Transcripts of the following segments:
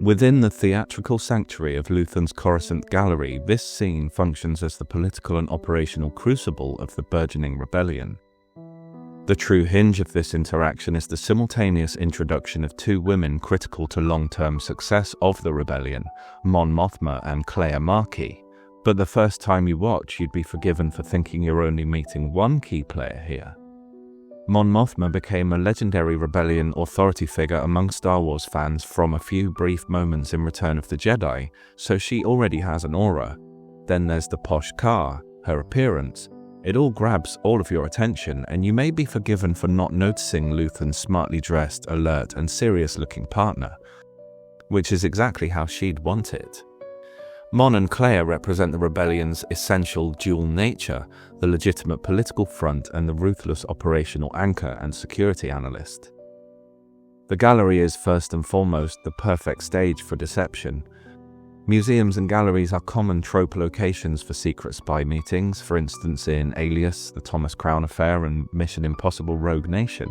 Within the theatrical sanctuary of Luthen's Coruscant gallery, this scene functions as the political and operational crucible of the burgeoning rebellion. The true hinge of this interaction is the simultaneous introduction of two women critical to long-term success of the rebellion, Mon Mothma and Kleya Marki. But the first time you watch, you'd be forgiven for thinking you're only meeting one key player here. Mon Mothma became a legendary rebellion authority figure among Star Wars fans from a few brief moments in Return of the Jedi, so she already has an aura. Then there's the posh car, her appearance. It all grabs all of your attention, and you may be forgiven for not noticing Luthen's smartly dressed, alert, and serious-looking partner, which is exactly how she'd want it. Mon and Kleya represent the rebellion's essential dual nature, the legitimate political front and the ruthless operational anchor and security analyst. The gallery is first and foremost the perfect stage for deception. Museums and galleries are common trope locations for secret spy meetings, for instance in Alias, the Thomas Crown Affair, and Mission Impossible: Rogue Nation.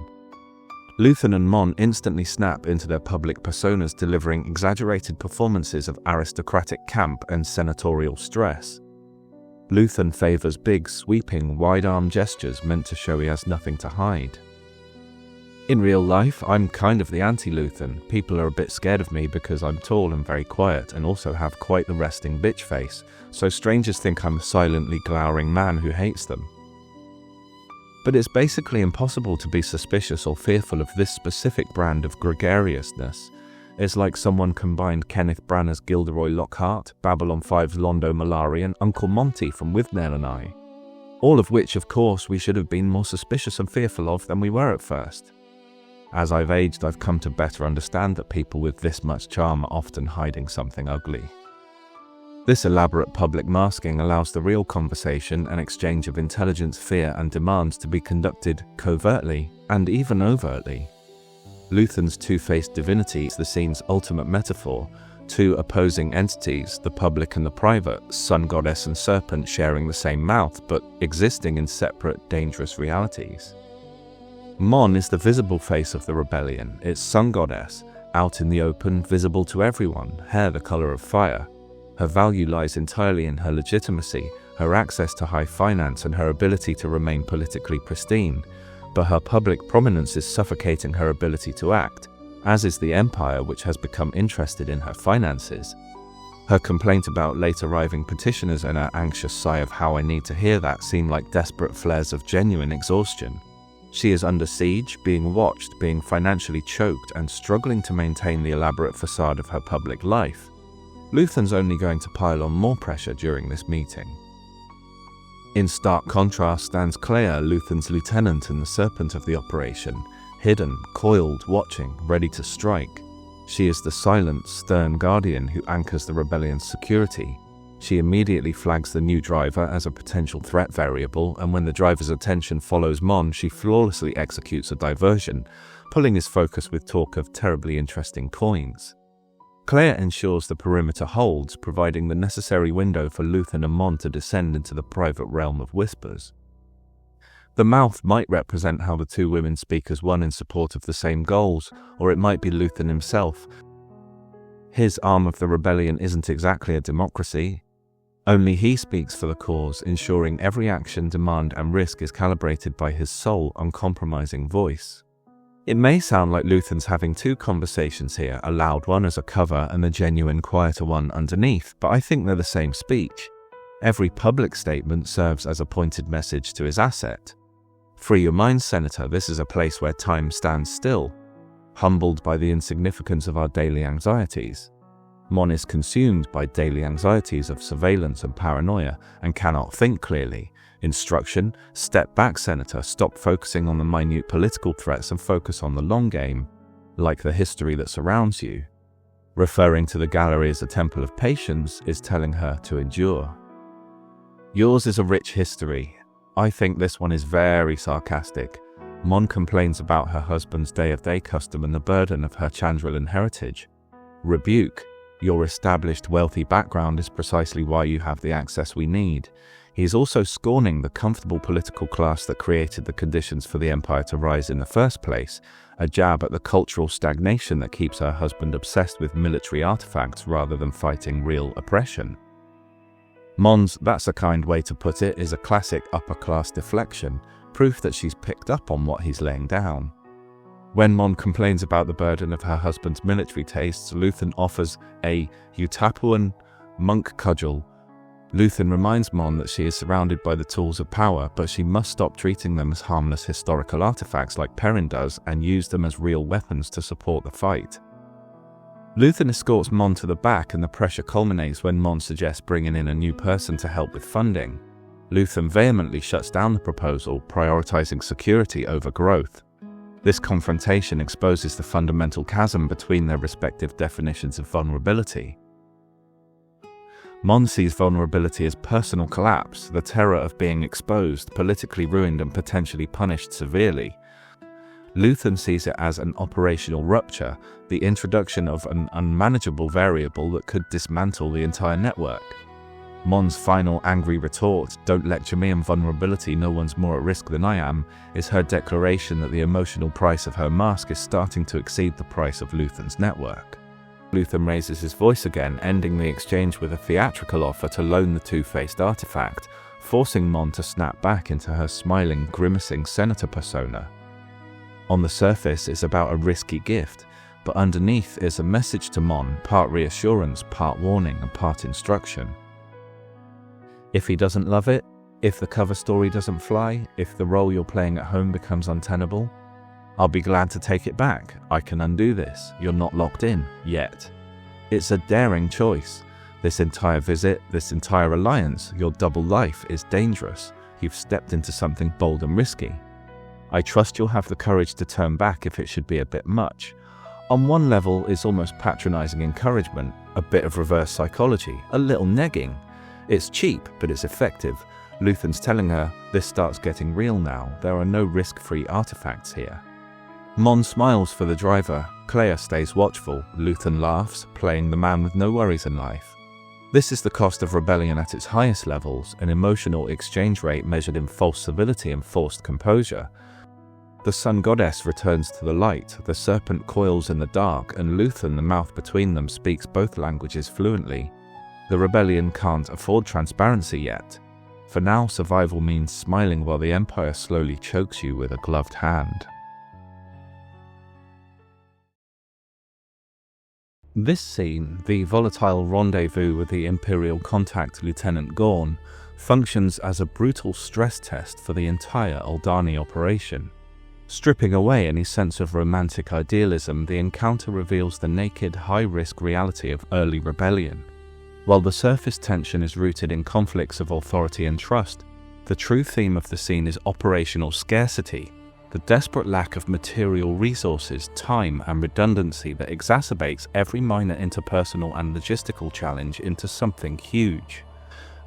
Luthen and Mon instantly snap into their public personas, delivering exaggerated performances of aristocratic camp and senatorial stress. Luthen favors big, sweeping, wide-arm gestures meant to show he has nothing to hide. In real life, I'm kind of the anti-Luthen. People are a bit scared of me because I'm tall and very quiet and also have quite the resting bitch face, so strangers think I'm a silently glowering man who hates them. But it's basically impossible to be suspicious or fearful of this specific brand of gregariousness. It's like someone combined Kenneth Branagh's Gilderoy Lockhart, Babylon 5's Londo Mollari, and Uncle Monty from Withnail and I. All of which, of course, we should have been more suspicious and fearful of than we were at first. As I've aged, I've come to better understand that people with this much charm are often hiding something ugly. This elaborate public masking allows the real conversation and exchange of intelligence, fear, and demands to be conducted covertly and even overtly. Luthen's two-faced divinity is the scene's ultimate metaphor, two opposing entities, the public and the private, sun goddess and serpent sharing the same mouth but existing in separate, dangerous realities. Mon is the visible face of the rebellion, its sun goddess, out in the open, visible to everyone, hair the color of fire. Her value lies entirely in her legitimacy, her access to high finance, and her ability to remain politically pristine, but her public prominence is suffocating her ability to act, as is the Empire, which has become interested in her finances. Her complaint about late arriving petitioners and her anxious sigh of "how I need to hear that" seem like desperate flares of genuine exhaustion. She is under siege, being watched, being financially choked, and struggling to maintain the elaborate facade of her public life. Luthen's only going to pile on more pressure during this meeting. In stark contrast stands Kleya, Luthen's lieutenant and the serpent of the operation, hidden, coiled, watching, ready to strike. She is the silent, stern guardian who anchors the rebellion's security. She immediately flags the new driver as a potential threat variable, and when the driver's attention follows Mon, she flawlessly executes a diversion, pulling his focus with talk of terribly interesting coins. Kleya ensures the perimeter holds, providing the necessary window for Luthen and Mon to descend into the private realm of whispers. The mouth might represent how the two women speak as one in support of the same goals, or it might be Luthen himself. His arm of the rebellion isn't exactly a democracy. Only he speaks for the cause, ensuring every action, demand, and risk is calibrated by his sole, uncompromising voice. It may sound like Luthen's having two conversations here, a loud one as a cover and the genuine, quieter one underneath, but I think they're the same speech. Every public statement serves as a pointed message to his asset. Free your mind, Senator, this is a place where time stands still, humbled by the insignificance of our daily anxieties. Mon is consumed by daily anxieties of surveillance and paranoia and cannot think clearly. Instruction: step back, Senator, stop focusing on the minute political threats and focus on the long game, like the history that surrounds you. Referring to the gallery as a temple of patience is telling her to endure. Yours is a rich history. I think this one is very sarcastic. Mon complains about her husband's day-of-day custom and the burden of her Chandrilan heritage. Rebuke: your established wealthy background is precisely why you have the access we need. He is also scorning the comfortable political class that created the conditions for the Empire to rise in the first place, a jab at the cultural stagnation that keeps her husband obsessed with military artifacts rather than fighting real oppression. Mon's "that's a kind way to put it" is a classic upper-class deflection, proof that she's picked up on what he's laying down. When Mon complains about the burden of her husband's military tastes, Luthen offers a Utapuan monk cudgel. Luthen reminds Mon that she is surrounded by the tools of power, but she must stop treating them as harmless historical artifacts like Perrin does and use them as real weapons to support the fight. Luthen escorts Mon to the back, and the pressure culminates when Mon suggests bringing in a new person to help with funding. Luthen vehemently shuts down the proposal, prioritizing security over growth. This confrontation exposes the fundamental chasm between their respective definitions of vulnerability. Mon sees vulnerability as personal collapse, the terror of being exposed, politically ruined and potentially punished severely. Luthen sees it as an operational rupture, the introduction of an unmanageable variable that could dismantle the entire network. Mon's final angry retort, "Don't lecture me on vulnerability, no one's more at risk than I am," is her declaration that the emotional price of her mask is starting to exceed the price of Luthen's network. Luthen raises his voice again, ending the exchange with a theatrical offer to loan the two-faced artifact, forcing Mon to snap back into her smiling, grimacing senator persona. On the surface, it's about a risky gift, but underneath is a message to Mon, part reassurance, part warning, and part instruction. If he doesn't love it, if the cover story doesn't fly, if the role you're playing at home becomes untenable, I'll be glad to take it back. I can undo this. You're not locked in, yet. It's a daring choice. This entire visit, this entire alliance, your double life is dangerous. You've stepped into something bold and risky. I trust you'll have the courage to turn back if it should be a bit much. On one level, it's almost patronizing encouragement, a bit of reverse psychology, a little negging. It's cheap, but it's effective. Luthen's telling her, this starts getting real now. There are no risk-free artifacts here. Mon smiles for the driver. Kleya stays watchful. Luthen laughs, playing the man with no worries in life. This is the cost of rebellion at its highest levels, an emotional exchange rate measured in false civility and forced composure. The sun goddess returns to the light, the serpent coils in the dark, and Luthen, the mouth between them, speaks both languages fluently. The rebellion can't afford transparency yet. For now, survival means smiling while the Empire slowly chokes you with a gloved hand. This scene, the volatile rendezvous with the Imperial contact Lieutenant Gorn, functions as a brutal stress test for the entire Aldhani operation. Stripping away any sense of romantic idealism, the encounter reveals the naked, high-risk reality of early rebellion. While the surface tension is rooted in conflicts of authority and trust, the true theme of the scene is operational scarcity, the desperate lack of material resources, time, and redundancy that exacerbates every minor interpersonal and logistical challenge into something huge.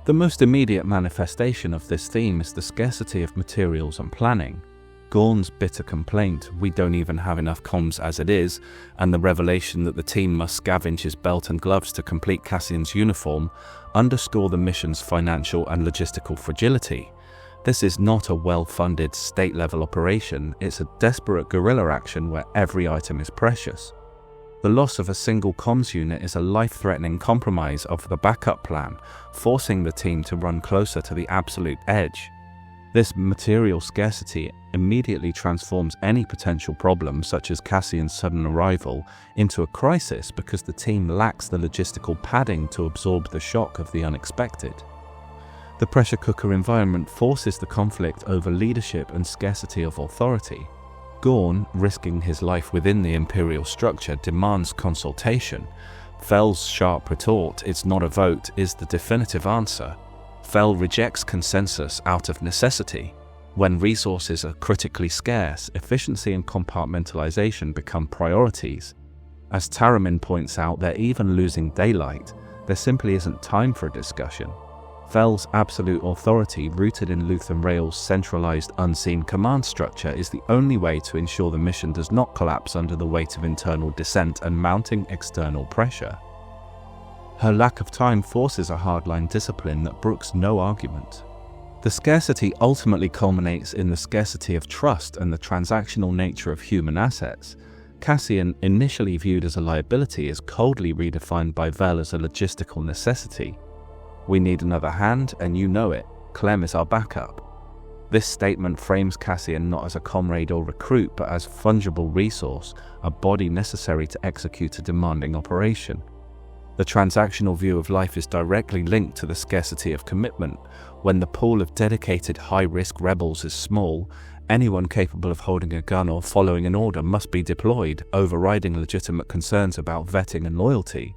The most immediate manifestation of this theme is the scarcity of materials and planning. Gorn's bitter complaint, "We don't even have enough comms as it is," and the revelation that the team must scavenge his belt and gloves to complete Cassian's uniform, underscore the mission's financial and logistical fragility. This is not a well-funded, state-level operation, it's a desperate guerrilla action where every item is precious. The loss of a single comms unit is a life-threatening compromise of the backup plan, forcing the team to run closer to the absolute edge. This material scarcity immediately transforms any potential problem, such as Cassian's sudden arrival, into a crisis because the team lacks the logistical padding to absorb the shock of the unexpected. The pressure cooker environment forces the conflict over leadership and scarcity of authority. Gorn, risking his life within the Imperial structure, demands consultation. Fel's sharp retort, "It's not a vote," is the definitive answer. Fel rejects consensus out of necessity. When resources are critically scarce, efficiency and compartmentalization become priorities. As Taramin points out, they're even losing daylight. There simply isn't time for a discussion. Fel's absolute authority, rooted in Luthen Rael's centralized, unseen command structure, is the only way to ensure the mission does not collapse under the weight of internal dissent and mounting external pressure. Her lack of time forces a hardline discipline that brooks no argument. The scarcity ultimately culminates in the scarcity of trust and the transactional nature of human assets. Cassian, initially viewed as a liability, is coldly redefined by Vel as a logistical necessity. "We need another hand, and you know it. Clem is our backup." This statement frames Cassian not as a comrade or recruit, but as a fungible resource, a body necessary to execute a demanding operation. The transactional view of life is directly linked to the scarcity of commitment. When the pool of dedicated high-risk rebels is small, anyone capable of holding a gun or following an order must be deployed, overriding legitimate concerns about vetting and loyalty.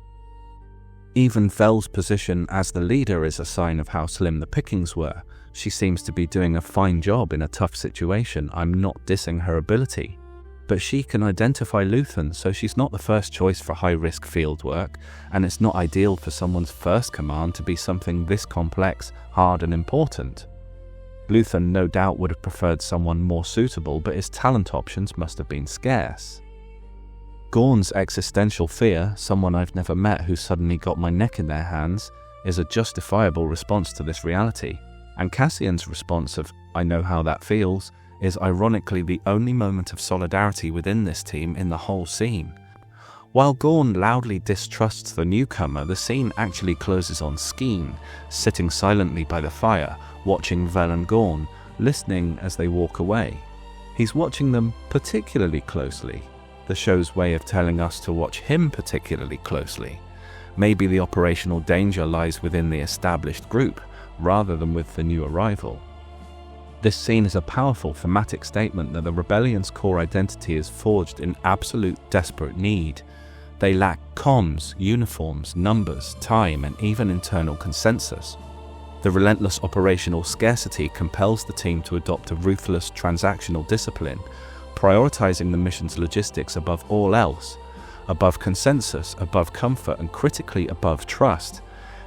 Even Vel's position as the leader is a sign of how slim the pickings were. She seems to be doing a fine job in a tough situation. I'm not dissing her ability. But she can identify Luthen, so she's not the first choice for high-risk field work, and it's not ideal for someone's first command to be something this complex, hard and important. Luthen no doubt would have preferred someone more suitable, but his talent options must have been scarce. Gorn's existential fear, someone I've never met who suddenly got my neck in their hands, is a justifiable response to this reality, and Cassian's response of, "I know how that feels," is ironically the only moment of solidarity within this team in the whole scene. While Gorn loudly distrusts the newcomer, the scene actually closes on Skeen, sitting silently by the fire, watching Vel and Gorn, listening as they walk away. He's watching them particularly closely. The show's way of telling us to watch him particularly closely. Maybe the operational danger lies within the established group, rather than with the new arrival. This scene is a powerful thematic statement that the rebellion's core identity is forged in absolute desperate need. They lack comms, uniforms, numbers, time, and even internal consensus. The relentless operational scarcity compels the team to adopt a ruthless transactional discipline, prioritizing the mission's logistics above all else, above consensus, above comfort, and critically above trust.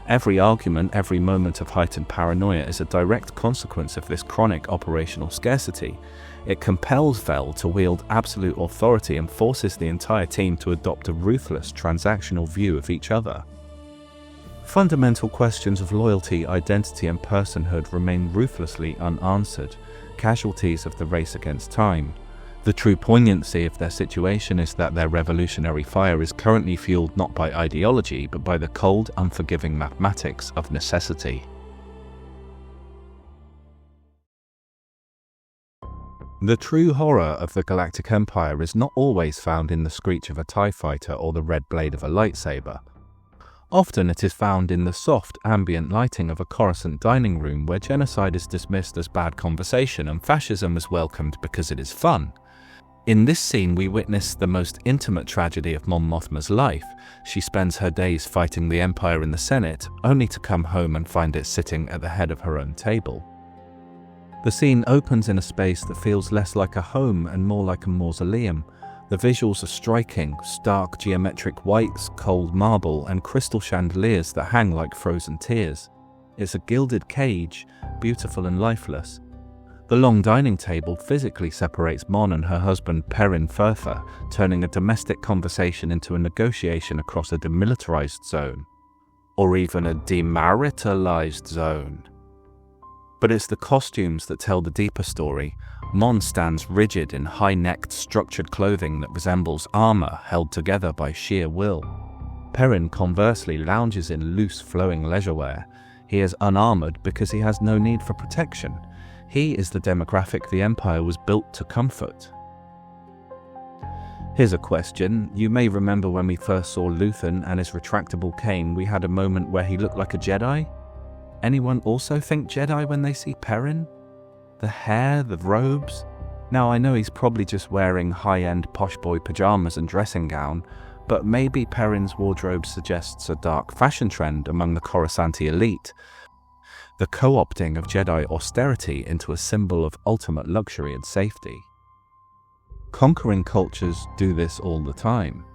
Every argument, every moment of heightened paranoia is a direct consequence of this chronic operational scarcity. It compels Vel to wield absolute authority and forces the entire team to adopt a ruthless transactional view of each other. Fundamental questions of loyalty, identity, and personhood remain ruthlessly unanswered, casualties of the race against time. The true poignancy of their situation is that their revolutionary fire is currently fueled not by ideology, but by the cold, unforgiving mathematics of necessity. The true horror of the Galactic Empire is not always found in the screech of a TIE fighter or the red blade of a lightsaber. Often it is found in the soft, ambient lighting of a Coruscant dining room where genocide is dismissed as bad conversation and fascism is welcomed because it is fun. In this scene, we witness the most intimate tragedy of Mon Mothma's life. She spends her days fighting the Empire in the Senate, only to come home and find it sitting at the head of her own table. The scene opens in a space that feels less like a home and more like a mausoleum. The visuals are striking, stark geometric whites, cold marble, and crystal chandeliers that hang like frozen tears. It's a gilded cage, beautiful and lifeless. The long dining table physically separates Mon and her husband Perrin Fertha, turning a domestic conversation into a negotiation across a demilitarized zone. Or even a demaritalized zone. But it's the costumes that tell the deeper story. Mon stands rigid in high-necked, structured clothing that resembles armor held together by sheer will. Perrin, conversely, lounges in loose, flowing leisurewear. He is unarmored because he has no need for protection. He is the demographic the Empire was built to comfort. Here's a question. You may remember when we first saw Luthen and his retractable cane, we had a moment where he looked like a Jedi? Anyone also think Jedi when they see Perrin? The hair, the robes? Now I know he's probably just wearing high-end posh boy pajamas and dressing gown, but maybe Perrin's wardrobe suggests a dark fashion trend among the Coruscanti elite. The co-opting of Jedi austerity into a symbol of ultimate luxury and safety. Conquering cultures do this all the time.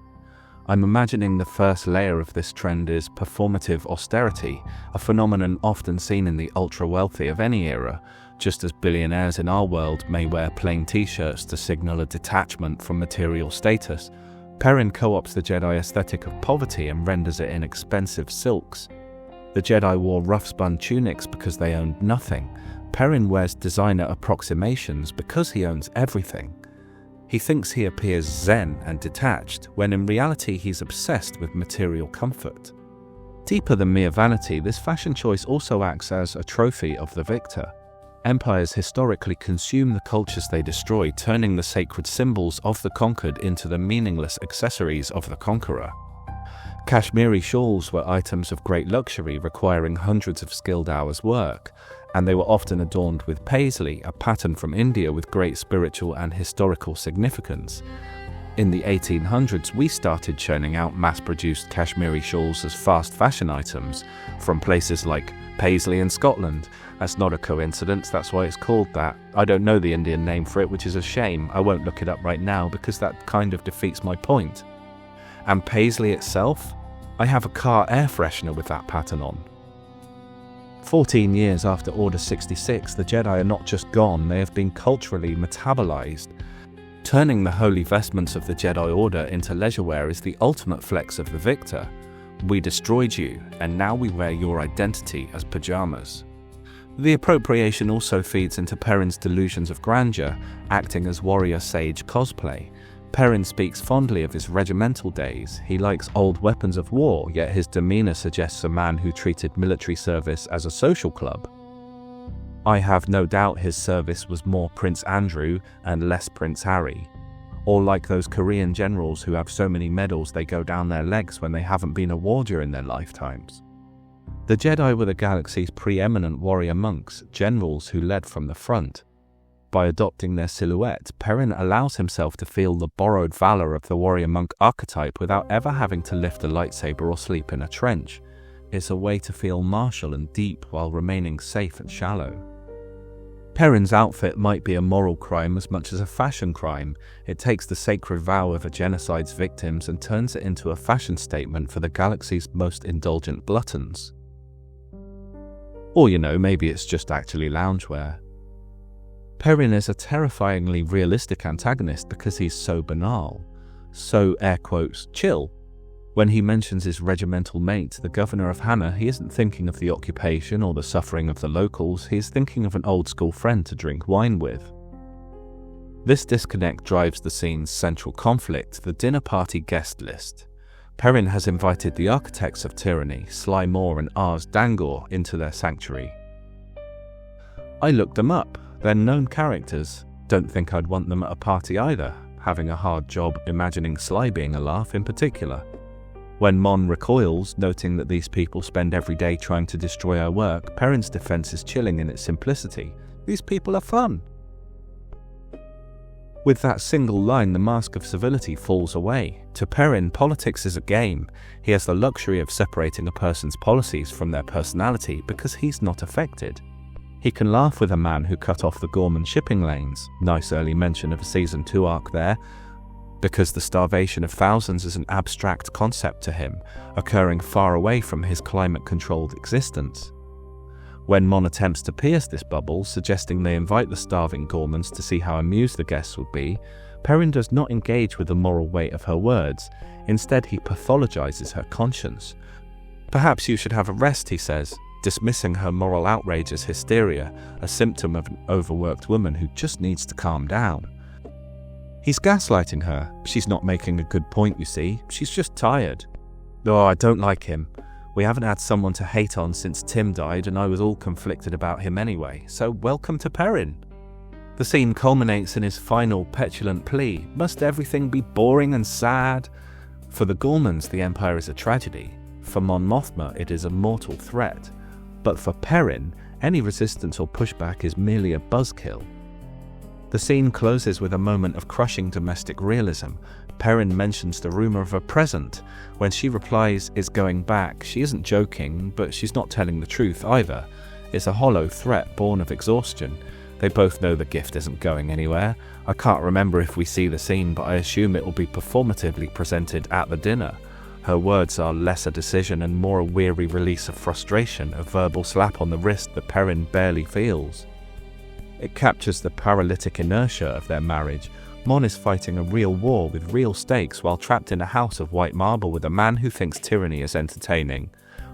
I'm imagining the first layer of this trend is performative austerity, a phenomenon often seen in the ultra-wealthy of any era, just as billionaires in our world may wear plain t-shirts to signal a detachment from material status. Perrin co-opts the Jedi aesthetic of poverty and renders it in expensive silks. The Jedi wore rough-spun tunics because they owned nothing. Perrin wears designer approximations because he owns everything. He thinks he appears zen and detached, when in reality he's obsessed with material comfort. Deeper than mere vanity, this fashion choice also acts as a trophy of the victor. Empires historically consume the cultures they destroy, turning the sacred symbols of the conquered into the meaningless accessories of the conqueror. Kashmiri shawls were items of great luxury, requiring hundreds of skilled hours' work, and they were often adorned with paisley, a pattern from India with great spiritual and historical significance. In the 1800s, we started churning out mass-produced Kashmiri shawls as fast fashion items from places like Paisley in Scotland. That's not a coincidence, that's why it's called that. I don't know the Indian name for it, which is a shame. I won't look it up right now because that kind of defeats my point. And Paisley itself? I have a car air freshener with that pattern on. 14 years after Order 66, the Jedi are not just gone, they have been culturally metabolized. Turning the holy vestments of the Jedi Order into leisure wear is the ultimate flex of the victor. We destroyed you, and now we wear your identity as pajamas. The appropriation also feeds into Perrin's delusions of grandeur, acting as warrior sage cosplay. Perrin speaks fondly of his regimental days. He likes old weapons of war, yet his demeanor suggests a man who treated military service as a social club. I have no doubt his service was more Prince Andrew and less Prince Harry. Or like those Korean generals who have so many medals they go down their legs when they haven't been a warrior in their lifetimes. The Jedi were the galaxy's preeminent warrior monks, generals who led from the front. By adopting their silhouette, Perrin allows himself to feel the borrowed valor of the warrior monk archetype without ever having to lift a lightsaber or sleep in a trench. It's a way to feel martial and deep while remaining safe and shallow. Perrin's outfit might be a moral crime as much as a fashion crime. It takes the sacred vow of a genocide's victims and turns it into a fashion statement for the galaxy's most indulgent gluttons. Or, maybe it's just actually loungewear. Perrin is a terrifyingly realistic antagonist because he's so banal, so air quotes chill. When he mentions his regimental mate, the governor of Hannah, he isn't thinking of the occupation or the suffering of the locals, he is thinking of an old-school friend to drink wine with. This disconnect drives the scene's central conflict, the dinner party guest list. Perrin has invited the architects of tyranny, Sly Moore and Ars Dangor, into their sanctuary. I looked them up. They're known characters. Don't think I'd want them at a party either, having a hard job imagining Sly being a laugh in particular. When Mon recoils, noting that these people spend every day trying to destroy our work, Perrin's defense is chilling in its simplicity. These people are fun. With that single line, the mask of civility falls away. To Perrin, politics is a game. He has the luxury of separating a person's policies from their personality because he's not affected. He can laugh with a man who cut off the Gorman shipping lanes. Nice early mention of a Season 2 arc there. Because the starvation of thousands is an abstract concept to him, occurring far away from his climate-controlled existence. When Mon attempts to pierce this bubble, suggesting they invite the starving Gormans to see how amused the guests would be, Perrin does not engage with the moral weight of her words. Instead, he pathologizes her conscience. Perhaps you should have a rest, he says, dismissing her moral outrage as hysteria, a symptom of an overworked woman who just needs to calm down. He's gaslighting her. She's not making a good point, you see. She's just tired. Oh, I don't like him. We haven't had someone to hate on since Tim died, and I was all conflicted about him anyway, so welcome to Perrin. The scene culminates in his final petulant plea. Must everything be boring and sad? For the Gormans, the Empire is a tragedy. For Mon Mothma, it is a mortal threat. But for Perrin, any resistance or pushback is merely a buzzkill. The scene closes with a moment of crushing domestic realism. Perrin mentions the rumor of a present. When she replies, "It's going back," she isn't joking, but she's not telling the truth either. It's a hollow threat born of exhaustion. They both know the gift isn't going anywhere. I can't remember if we see the scene, but I assume it will be performatively presented at the dinner. Her words are less a decision and more a weary release of frustration, a verbal slap on the wrist that Perrin barely feels. It captures the paralytic inertia of their marriage. Mon is fighting a real war with real stakes while trapped in a house of white marble with a man who thinks tyranny is entertaining,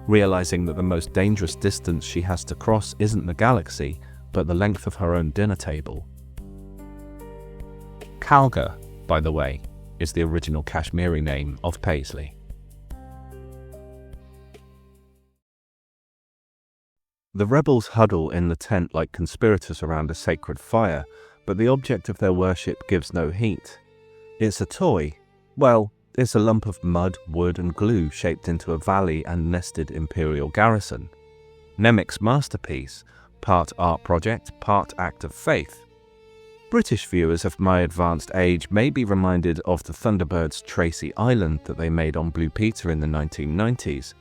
realizing that the most dangerous distance she has to cross isn't the galaxy, but the length of her own dinner table. Kalga, by the way, is the original Kashmiri name of Paisley. The rebels huddle in the tent like conspirators around a sacred fire, but the object of their worship gives no heat. It's a toy. Well, it's a lump of mud, wood and glue shaped into a valley and nested Imperial garrison. Nemik's masterpiece, part art project, part act of faith. British viewers of my advanced age may be reminded of the Thunderbirds' Tracy Island that they made on Blue Peter in the 1990s.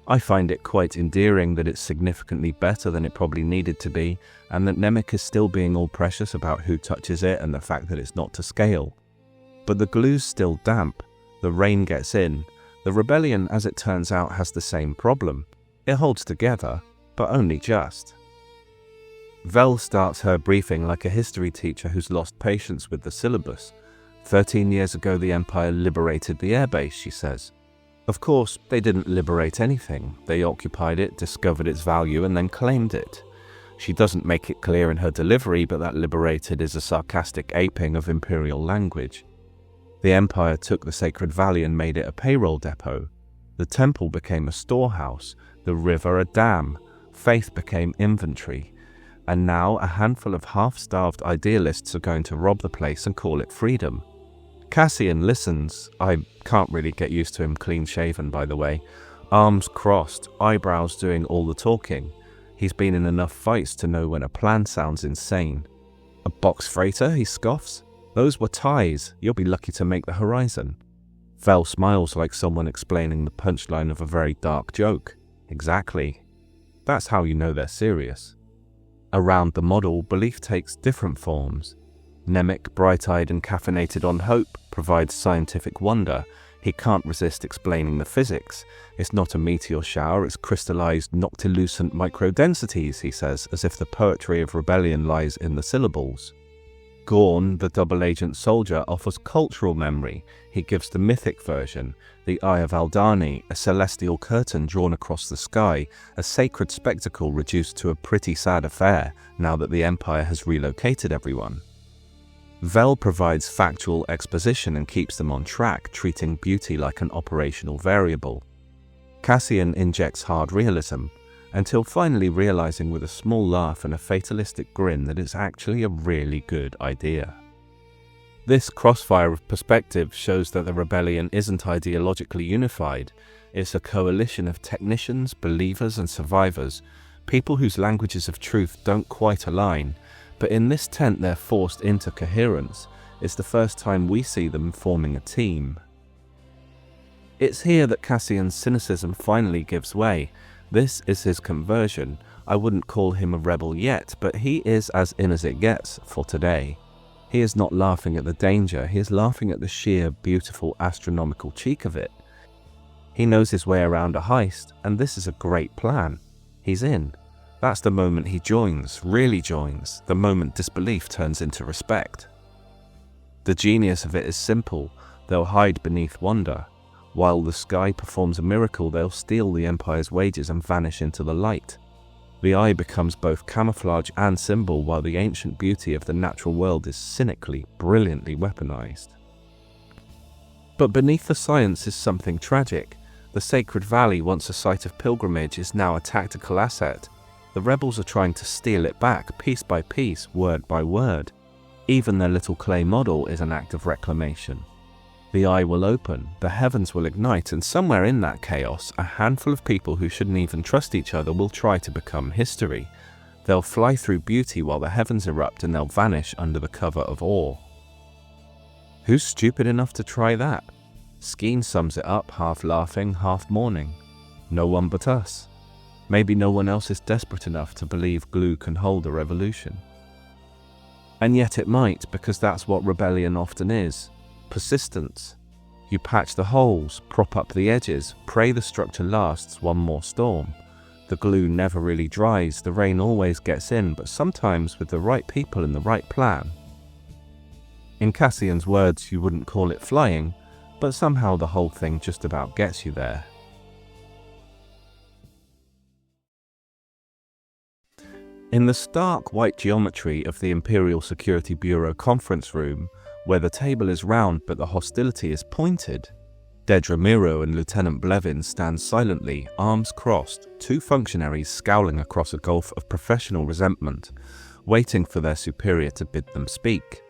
I find it quite endearing that it's significantly better than it probably needed to be, and that Nemik is still being all precious about who touches it and the fact that it's not to scale. But the glue's still damp, the rain gets in. The rebellion, as it turns out, has the same problem. It holds together, but only just. Vel starts her briefing like a history teacher who's lost patience with the syllabus. 13 years ago the Empire liberated the airbase, she says. Of course, they didn't liberate anything. They occupied it, discovered its value, and then claimed it. She doesn't make it clear in her delivery, but that liberated is a sarcastic aping of Imperial language. The Empire took the Sacred Valley and made it a payroll depot. The temple became a storehouse, the river a dam, faith became inventory, and now a handful of half-starved idealists are going to rob the place and call it freedom. Cassian listens. I can't really get used to him clean-shaven, by the way. Arms crossed, eyebrows doing all the talking. He's been in enough fights to know when a plan sounds insane. A box freighter, he scoffs. Those were ties. You'll be lucky to make the horizon. Vel smiles like someone explaining the punchline of a very dark joke. Exactly. That's how you know they're serious. Around the model, belief takes different forms. Nemik, bright-eyed and caffeinated on hope, provides scientific wonder. He can't resist explaining the physics. It's not a meteor shower, it's crystallized noctilucent microdensities, he says, as if the poetry of rebellion lies in the syllables. Gorn, the double-agent soldier, offers cultural memory. He gives the mythic version, the Eye of Aldhani, a celestial curtain drawn across the sky, a sacred spectacle reduced to a pretty sad affair now that the Empire has relocated everyone. Vel provides factual exposition and keeps them on track, treating beauty like an operational variable. Cassian injects hard realism, until finally realizing with a small laugh and a fatalistic grin that it's actually a really good idea. This crossfire of perspective shows that the rebellion isn't ideologically unified. It's a coalition of technicians, believers and survivors, people whose languages of truth don't quite align, but in this tent they're forced into coherence. It's the first time we see them forming a team. It's here that Cassian's cynicism finally gives way. This is his conversion. I wouldn't call him a rebel yet, but he is as in as it gets for today. He is not laughing at the danger, he is laughing at the sheer, beautiful, astronomical cheek of it. He knows his way around a heist, and this is a great plan. He's in. That's the moment he joins, really joins, the moment disbelief turns into respect. The genius of it is simple. They'll hide beneath wonder. While the sky performs a miracle, they'll steal the Empire's wages and vanish into the light. The eye becomes both camouflage and symbol, while the ancient beauty of the natural world is cynically, brilliantly weaponized. But beneath the science is something tragic. The Sacred Valley, once a site of pilgrimage, is now a tactical asset. The rebels are trying to steal it back, piece by piece, word by word. Even their little clay model is an act of reclamation. The eye will open, the heavens will ignite, and somewhere in that chaos, a handful of people who shouldn't even trust each other will try to become history. They'll fly through beauty while the heavens erupt, and they'll vanish under the cover of awe. Who's stupid enough to try that? Skeen sums it up, half laughing, half mourning. No one but us. Maybe no one else is desperate enough to believe glue can hold a revolution. And yet it might, because that's what rebellion often is. Persistence. You patch the holes, prop up the edges, pray the structure lasts one more storm. The glue never really dries, the rain always gets in, but sometimes with the right people and the right plan. In Cassian's words, you wouldn't call it flying, but somehow the whole thing just about gets you there. In the stark white geometry of the Imperial Security Bureau conference room, where the table is round but the hostility is pointed, Dedra Meero and Lieutenant Blevin stand silently, arms crossed, two functionaries scowling across a gulf of professional resentment, waiting for their superior to bid them speak.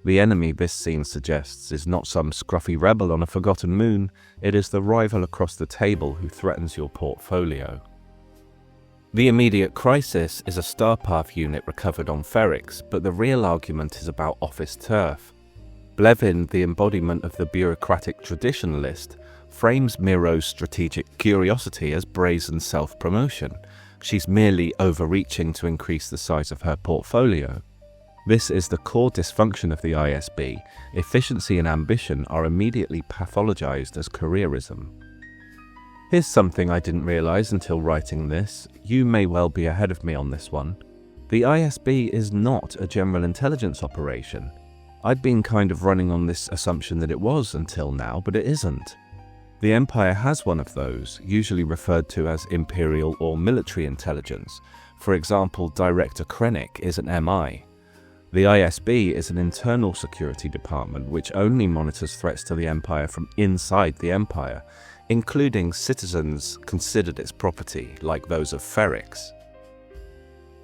The enemy this scene suggests is not some scruffy rebel on a forgotten moon, it is the rival across the table who threatens your portfolio. The immediate crisis is a Starpath unit recovered on Ferrix, but the real argument is about office turf. Blevin, the embodiment of the bureaucratic traditionalist, frames Meero's strategic curiosity as brazen self-promotion. She's merely overreaching to increase the size of her portfolio. This is the core dysfunction of the ISB. Efficiency and ambition are immediately pathologized as careerism. Here's something I didn't realize until writing this. You may well be ahead of me on this one. The ISB is not a general intelligence operation. I'd been kind of running on this assumption that it was until now, but it isn't. The Empire has one of those, usually referred to as Imperial or military intelligence. For example, Director Krennic is an MI. The ISB is an internal security department which only monitors threats to the Empire from inside the Empire, including citizens considered its property, like those of Ferrix.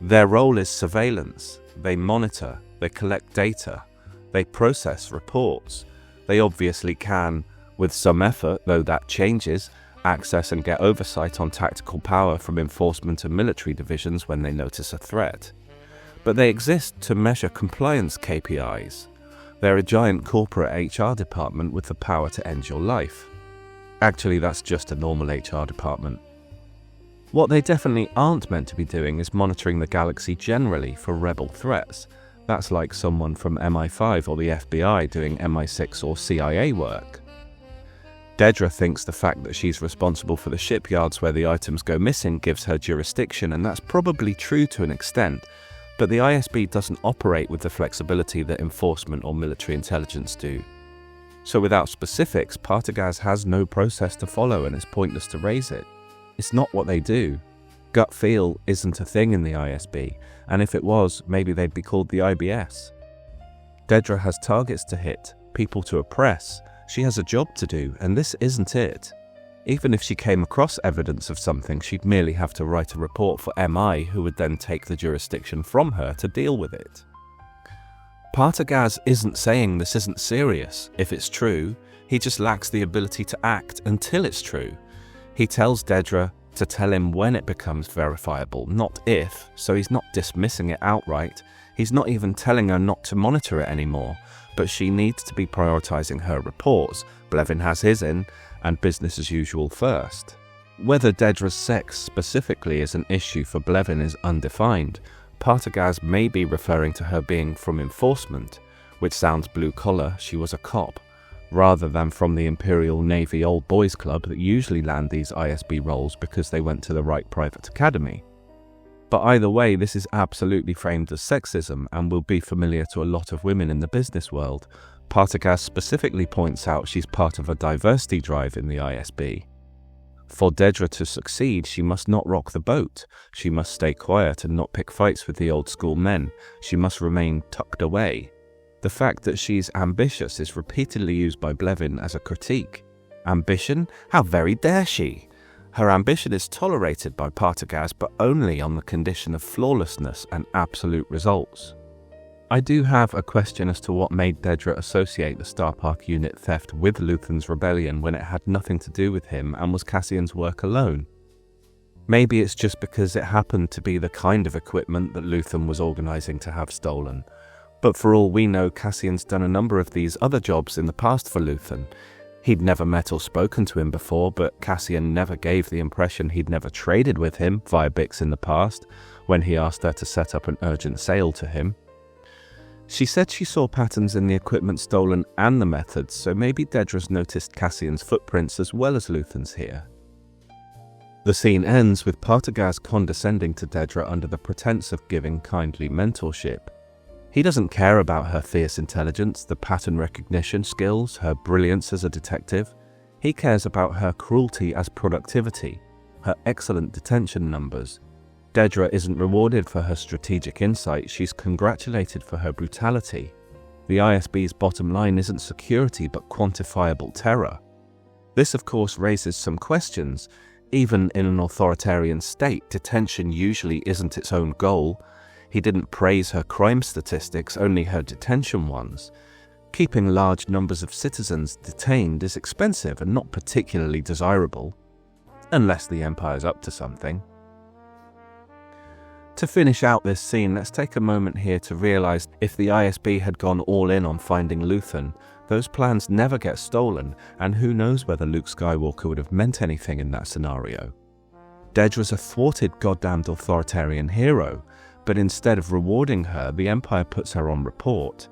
Their role is surveillance. They monitor, they collect data, they process reports. They obviously can, with some effort, though that changes, access and get oversight on tactical power from enforcement and military divisions when they notice a threat. But they exist to measure compliance KPIs. They're a giant corporate HR department with the power to end your life. Actually, that's just a normal HR department. What they definitely aren't meant to be doing is monitoring the galaxy generally for rebel threats. That's like someone from MI5 or the FBI doing MI6 or CIA work. Dedra thinks the fact that she's responsible for the shipyards where the items go missing gives her jurisdiction, and that's probably true to an extent, but the ISB doesn't operate with the flexibility that enforcement or military intelligence do. So without specifics, Partagaz has no process to follow and it's pointless to raise it. It's not what they do. Gut feel isn't a thing in the ISB, and if it was, maybe they'd be called the IBS. Dedra has targets to hit, people to oppress. She has a job to do, and this isn't it. Even if she came across evidence of something, she'd merely have to write a report for MI, who would then take the jurisdiction from her to deal with it. Partagaz isn't saying this isn't serious. If it's true, he just lacks the ability to act until it's true. He tells Dedra to tell him when it becomes verifiable, not if, so he's not dismissing it outright. He's not even telling her not to monitor it anymore, but she needs to be prioritizing her reports. Blevin has his in, and business as usual first. Whether Dedra's sex specifically is an issue for Blevin is undefined. Partagaz may be referring to her being from enforcement, which sounds blue-collar, she was a cop, rather than from the Imperial Navy Old Boys Club that usually land these ISB roles because they went to the right private academy. But either way, this is absolutely framed as sexism and will be familiar to a lot of women in the business world. Partagaz specifically points out she's part of a diversity drive in the ISB. For Dedra to succeed, she must not rock the boat. She must stay quiet and not pick fights with the old school men. She must remain tucked away. The fact that she's ambitious is repeatedly used by Blevin as a critique. Ambition? How very dare she? Her ambition is tolerated by Partagaz, but only on the condition of flawlessness and absolute results. I do have a question as to what made Dedra associate the Starpark unit theft with Luthen's rebellion when it had nothing to do with him and was Cassian's work alone. Maybe it's just because it happened to be the kind of equipment that Luthen was organising to have stolen. But for all we know, Cassian's done a number of these other jobs in the past for Luthen. He'd never met or spoken to him before, but Cassian never gave the impression he'd never traded with him via Bix in the past, when he asked her to set up an urgent sale to him. She said she saw patterns in the equipment stolen and the methods, so maybe Dedra's noticed Cassian's footprints as well as Luthen's here. The scene ends with Partagaz condescending to Dedra under the pretense of giving kindly mentorship. He doesn't care about her fierce intelligence, the pattern recognition skills, her brilliance as a detective. He cares about her cruelty as productivity, her excellent detention numbers. Dedra isn't rewarded for her strategic insight, she's congratulated for her brutality. The ISB's bottom line isn't security but quantifiable terror. This of course raises some questions. Even in an authoritarian state, detention usually isn't its own goal. He didn't praise her crime statistics, only her detention ones. Keeping large numbers of citizens detained is expensive and not particularly desirable, unless the Empire's up to something. To finish out this scene, let's take a moment here to realize if the ISB had gone all in on finding Luthen, those plans never get stolen, and who knows whether Luke Skywalker would have meant anything in that scenario. Dedra's a thwarted goddamned authoritarian hero, but instead of rewarding her, the Empire puts her on report.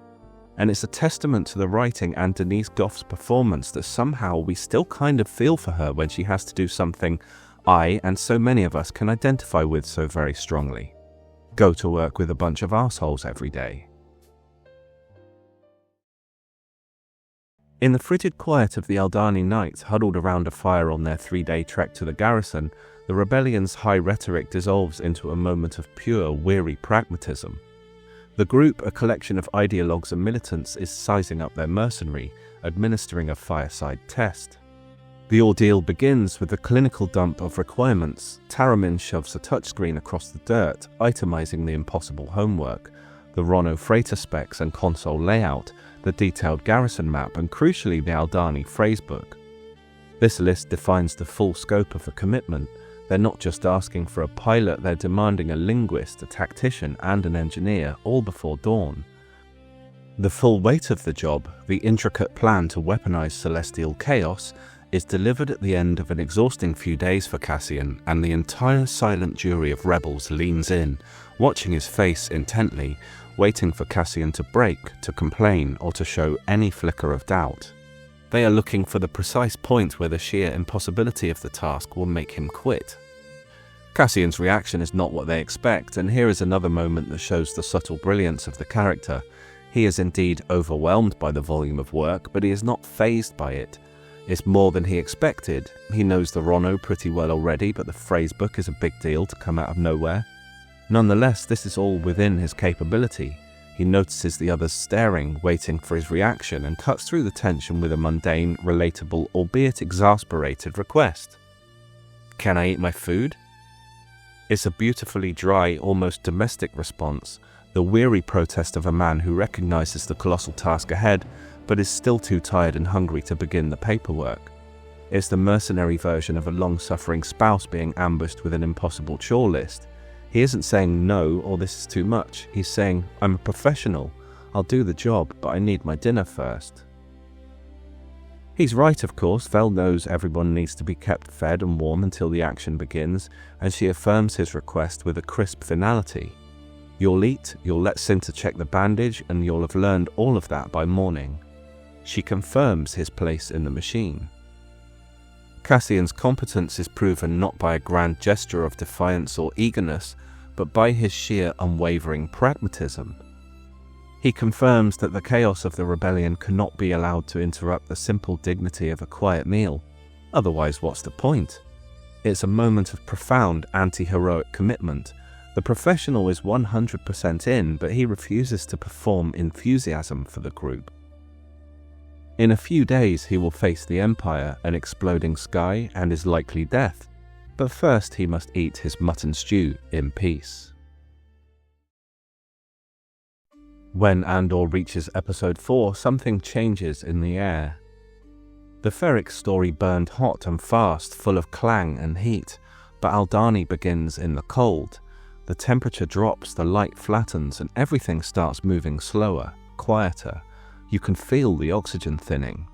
And it's a testament to the writing and Denise Gough's performance that somehow we still kind of feel for her when she has to do something I, and so many of us, can identify with so very strongly. Go to work with a bunch of assholes every day. In the frigid quiet of the Aldhani night, huddled around a fire on their 3-day trek to the garrison, the rebellion's high rhetoric dissolves into a moment of pure, weary pragmatism. The group, a collection of ideologues and militants, is sizing up their mercenary, administering a fireside test. The ordeal begins with a clinical dump of requirements. Taramyn shoves a touchscreen across the dirt, itemizing the impossible homework, the Rono freighter specs and console layout, the detailed garrison map, and crucially the Aldhani phrasebook. This list defines the full scope of the commitment. They're not just asking for a pilot, they're demanding a linguist, a tactician, and an engineer, all before dawn. The full weight of the job, the intricate plan to weaponize celestial chaos, is delivered at the end of an exhausting few days for Cassian, and the entire silent jury of rebels leans in, watching his face intently, waiting for Cassian to break, to complain, or to show any flicker of doubt. They are looking for the precise point where the sheer impossibility of the task will make him quit. Cassian's reaction is not what they expect, and here is another moment that shows the subtle brilliance of the character. He is indeed overwhelmed by the volume of work, but he is not fazed by it. It's more than he expected. He knows the Rono pretty well already, but the phrasebook is a big deal to come out of nowhere. Nonetheless, this is all within his capability. He notices the others staring, waiting for his reaction, and cuts through the tension with a mundane, relatable, albeit exasperated request. "Can I eat my food?" It's a beautifully dry, almost domestic response, the weary protest of a man who recognizes the colossal task ahead, but is still too tired and hungry to begin the paperwork. It's the mercenary version of a long-suffering spouse being ambushed with an impossible chore list. He isn't saying no or this is too much. He's saying, I'm a professional. I'll do the job, but I need my dinner first. He's right, of course. Vel knows everyone needs to be kept fed and warm until the action begins, and she affirms his request with a crisp finality. You'll eat, you'll let Cinta check the bandage, and you'll have learned all of that by morning. She confirms his place in the machine. Cassian's competence is proven not by a grand gesture of defiance or eagerness, but by his sheer unwavering pragmatism. He confirms that the chaos of the rebellion cannot be allowed to interrupt the simple dignity of a quiet meal. Otherwise, what's the point? It's a moment of profound anti-heroic commitment. The professional is 100% in, but he refuses to perform enthusiasm for the group. In a few days he will face the Empire, an exploding sky, and his likely death. But first he must eat his mutton stew in peace. When Andor reaches Episode 4, something changes in the air. The Ferric story burned hot and fast, full of clang and heat, but Aldhani begins in the cold. The temperature drops, the light flattens, and everything starts moving slower, quieter. You can feel the oxygen thinning.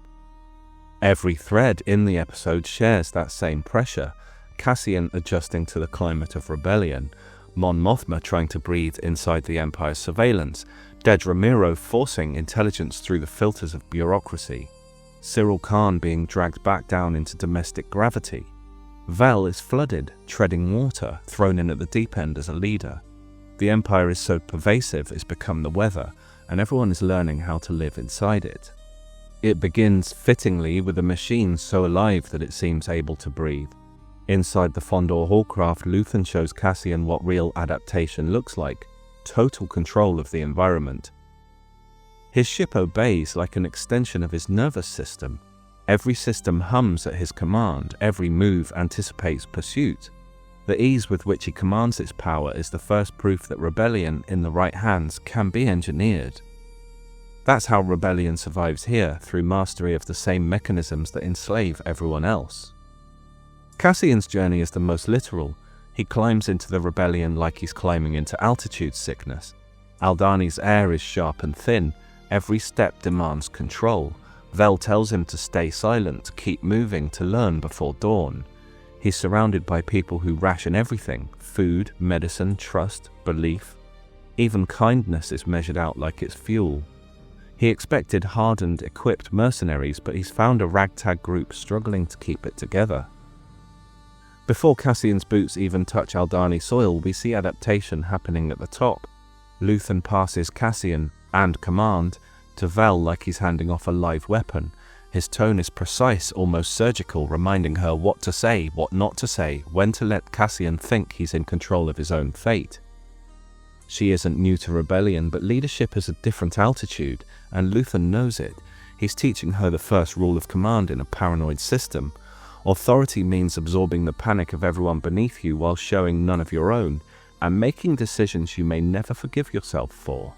Every thread in the episode shares that same pressure. Cassian adjusting to the climate of rebellion, Mon Mothma trying to breathe inside the Empire's surveillance, Dedra Meero forcing intelligence through the filters of bureaucracy, Cyril Khan being dragged back down into domestic gravity. Vel is flooded, treading water, thrown in at the deep end as a leader. The Empire is so pervasive it's become the weather, and everyone is learning how to live inside it. It begins fittingly with a machine so alive that it seems able to breathe. Inside the Fondor Hallcraft, Luthen shows Cassian what real adaptation looks like: total control of the environment. His ship obeys like an extension of his nervous system. Every system hums at his command, every move anticipates pursuit. The ease with which he commands its power is the first proof that rebellion in the right hands can be engineered. That's how rebellion survives here, through mastery of the same mechanisms that enslave everyone else. Cassian's journey is the most literal. He climbs into the rebellion like he's climbing into altitude sickness. Aldhani's air is sharp and thin. Every step demands control. Vel tells him to stay silent, to keep moving, to learn before dawn. He's surrounded by people who ration everything: food, medicine, trust, belief. Even kindness is measured out like it's fuel. He expected hardened, equipped mercenaries, but he's found a ragtag group struggling to keep it together. Before Cassian's boots even touch Aldhani soil, we see adaptation happening at the top. Luthen passes Cassian and command to Vel like he's handing off a live weapon. His tone is precise, almost surgical, reminding her what to say, what not to say, when to let Cassian think he's in control of his own fate. She isn't new to rebellion, but leadership is a different altitude, and Luthen knows it. He's teaching her the first rule of command in a paranoid system. Authority means absorbing the panic of everyone beneath you while showing none of your own, and making decisions you may never forgive yourself for.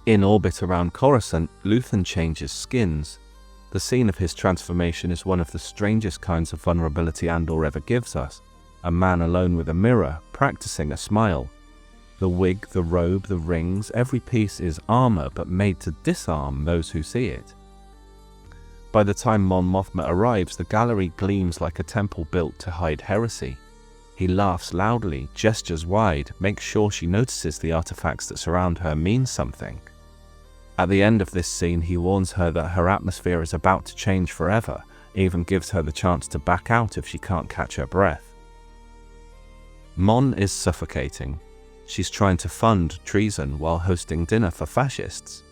In orbit around Coruscant, Luthen changes skins. The scene of his transformation is one of the strangest kinds of vulnerability Andor ever gives us. A man alone with a mirror, practicing a smile. The wig, the robe, the rings, every piece is armor but made to disarm those who see it. By the time Mon Mothma arrives, the gallery gleams like a temple built to hide heresy. He laughs loudly, gestures wide, makes sure she notices the artifacts that surround her mean something. At the end of this scene, he warns her that her atmosphere is about to change forever, even gives her the chance to back out if she can't catch her breath. Mon is suffocating. She's trying to fund treason while hosting dinner for fascists.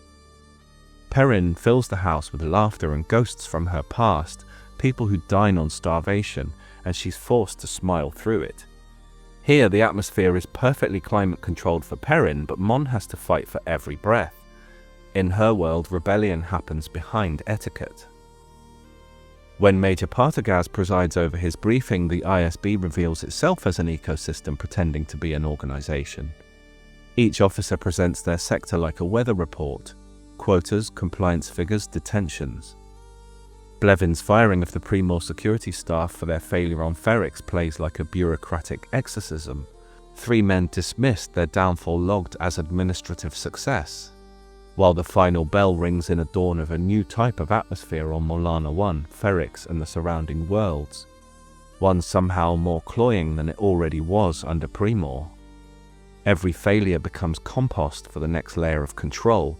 Perrin fills the house with laughter and ghosts from her past, people who dine on starvation, and she's forced to smile through it. Here, the atmosphere is perfectly climate-controlled for Perrin, but Mon has to fight for every breath. In her world, rebellion happens behind etiquette. When Major Partagaz presides over his briefing, the ISB reveals itself as an ecosystem pretending to be an organization. Each officer presents their sector like a weather report: quotas, compliance figures, detentions. Blevin's firing of the Primor security staff for their failure on Ferrix plays like a bureaucratic exorcism. 3 men dismissed, their downfall logged as administrative success. While the final bell rings in a dawn of a new type of atmosphere on Molana 1, Ferrix and the surrounding worlds. One somehow more cloying than it already was under Primor. Every failure becomes compost for the next layer of control.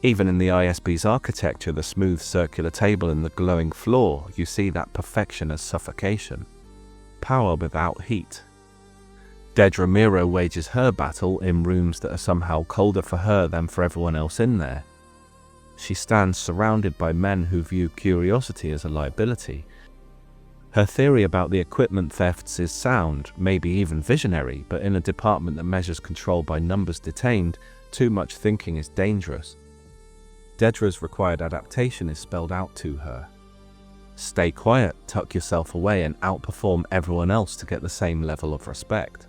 Even in the ISB's architecture, the smooth circular table and the glowing floor, you see that perfection as suffocation. Power without heat. Dedra Miro wages her battle in rooms that are somehow colder for her than for everyone else in there. She stands surrounded by men who view curiosity as a liability. Her theory about the equipment thefts is sound, maybe even visionary, but in a department that measures control by numbers detained, too much thinking is dangerous. Dedra's required adaptation is spelled out to her. Stay quiet, tuck yourself away, and outperform everyone else to get the same level of respect.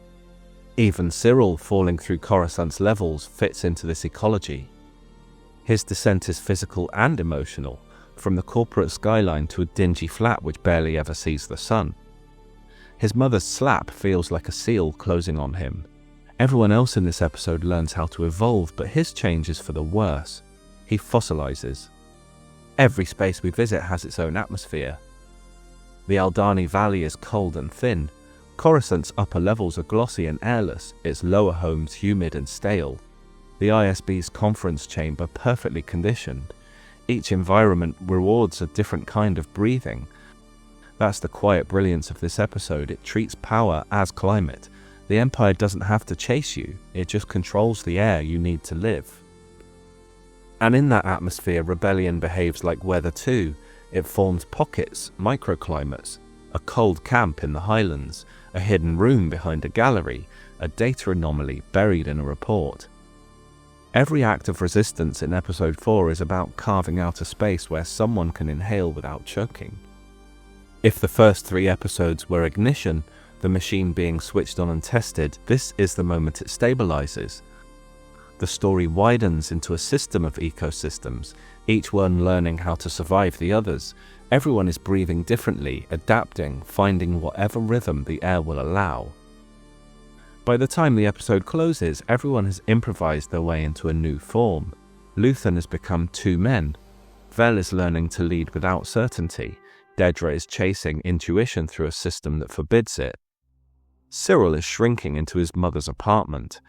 Even Cyril, falling through Coruscant's levels, fits into this ecology. His descent is physical and emotional, from the corporate skyline to a dingy flat which barely ever sees the sun. His mother's slap feels like a seal closing on him. Everyone else in this episode learns how to evolve, but his change is for the worse. He fossilizes. Every space we visit has its own atmosphere. The Aldhani Valley is cold and thin. Coruscant's upper levels are glossy and airless, its lower homes humid and stale. The ISB's conference chamber perfectly conditioned. Each environment rewards a different kind of breathing. That's the quiet brilliance of this episode. It treats power as climate. The Empire doesn't have to chase you, it just controls the air you need to live. And in that atmosphere, rebellion behaves like weather too. It forms pockets, microclimates. a cold camp in the Highlands, a hidden room behind a gallery, a data anomaly buried in a report. Every act of resistance in Episode 4 is about carving out a space where someone can inhale without choking. If the first 3 episodes were ignition, the machine being switched on and tested, this is the moment it stabilizes. The story widens into a system of ecosystems, each one learning how to survive the others. Everyone is breathing differently, adapting, finding whatever rhythm the air will allow. By the time the episode closes, everyone has improvised their way into a new form. Luthen has become 2 men. Vel is learning to lead without certainty. Dedra is chasing intuition through a system that forbids it. Cyril is shrinking into his mother's apartment.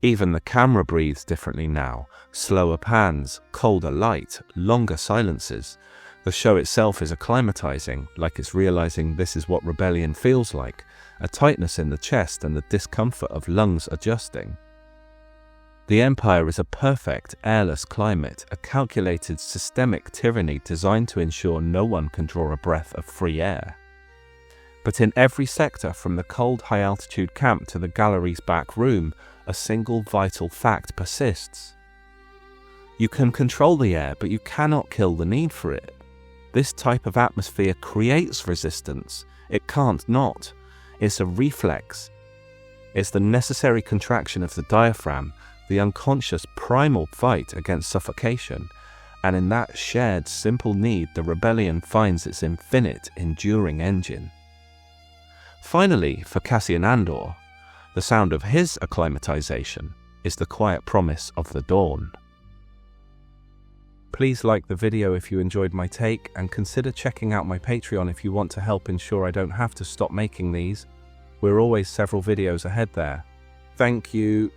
Even the camera breathes differently now. Slower pans, colder light, longer silences. The show itself is acclimatizing, like it's realizing this is what rebellion feels like, a tightness in the chest and the discomfort of lungs adjusting. The Empire is a perfect, airless climate, a calculated systemic tyranny designed to ensure no one can draw a breath of free air. But in every sector, from the cold high-altitude camp to the gallery's back room, a single vital fact persists. You can control the air, but you cannot kill the need for it. This type of atmosphere creates resistance. It can't not. It's a reflex. It's the necessary contraction of the diaphragm, the unconscious primal fight against suffocation, and in that shared simple need the rebellion finds its infinite, enduring engine. Finally, for Cassian Andor, the sound of his acclimatization is the quiet promise of the dawn. Please like the video if you enjoyed my take, and consider checking out my Patreon if you want to help ensure I don't have to stop making these. We're always several videos ahead there. Thank you.